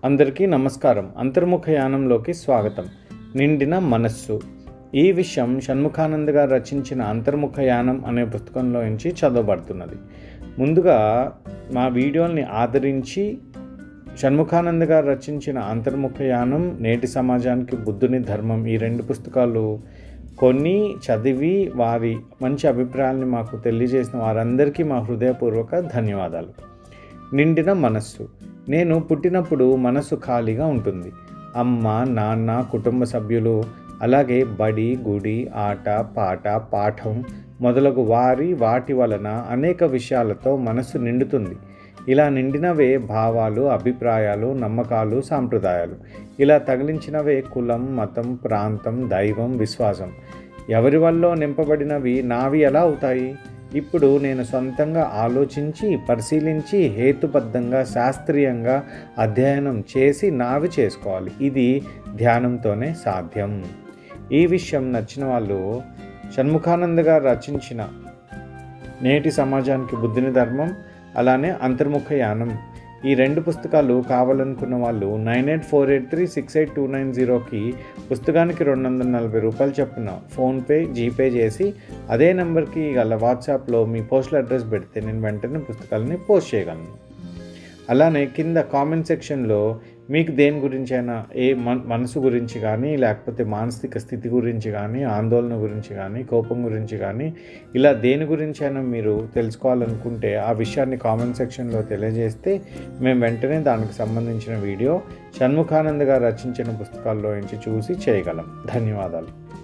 అందరికీ నమస్కారం. అంతర్ముఖ యానంలోకి స్వాగతం. నిండిన మనస్సు. ఈ విషయం షణ్ముఖానంద గారు రచించిన అంతర్ముఖ యానం అనే పుస్తకంలో నుంచి చదవబడుతున్నది. ముందుగా మా వీడియోల్ని ఆదరించి షణ్ముఖానంద గారు రచించిన అంతర్ముఖ యానం, నేటి సమాజానికి బుద్ధుని ధర్మం, ఈ రెండు పుస్తకాలు కొన్ని చదివి వారి మంచి అభిప్రాయాల్ని మాకు తెలియజేసిన వారందరికీ మా హృదయపూర్వక ధన్యవాదాలు. నిండిన మనస్సు. నేను పుట్టినప్పుడు మనసు ఖాళీగా ఉంటుంది. అమ్మ, నాన్న, కుటుంబ సభ్యులు, అలాగే బడి, గుడి, ఆట, పాట, పాఠం మొదలగు వాటి వలన అనేక విషయాలతో మనసు నిండుతుంది. ఇలా నిండినవే భావాలు, అభిప్రాయాలు, నమ్మకాలు, సాంప్రదాయాలు. ఇలా తగిలించినవే కులం, మతం, ప్రాంతం, దైవం, విశ్వాసం. ఎవరి వల్ల నింపబడినవి నావి ఎలా అవుతాయి? ఇప్పుడు నేను సొంతంగా ఆలోచించి, పరిశీలించి, హేతుబద్ధంగా, శాస్త్రీయంగా అధ్యయనం చేసి నావి చేసుకోవాలి. ఇది ధ్యానంతోనే సాధ్యం. ఈ విషయం నచ్చిన వాళ్ళు షణ్ముఖానంద గారు రచించిన నేటి సమాజానికి బుద్ధుని ధర్మం, అలానే అంతర్ముఖ యానం, ఈ రెండు పుస్తకాలు కావాలనుకున్న వాళ్ళు 9848368290కి పుస్తకానికి ₹240 చొప్పున ఫోన్పే, జీపే చేసి అదే నెంబర్కి గల వాట్సాప్లో మీ పోస్టల్ అడ్రస్ పెడితే నేను వెంటనే పుస్తకాలని పోస్ట్ చేయగలను. అలానే కింద కామెంట్ సెక్షన్లో మీకు దేని గురించి అయినా, మనసు గురించి కానీ, లేకపోతే మానసిక స్థితి గురించి కానీ, ఆందోళన గురించి కానీ, కోపం గురించి కానీ, ఇలా దేని గురించి అయినా మీరు తెలుసుకోవాలనుకుంటే ఆ విషయాన్ని కామెంట్ సెక్షన్లో తెలియజేస్తే మేము వెంటనే దానికి సంబంధించిన వీడియో షణ్ముఖానంద గారు రచించిన పుస్తకాల్లో నుంచి చూసి చేయగలం. ధన్యవాదాలు.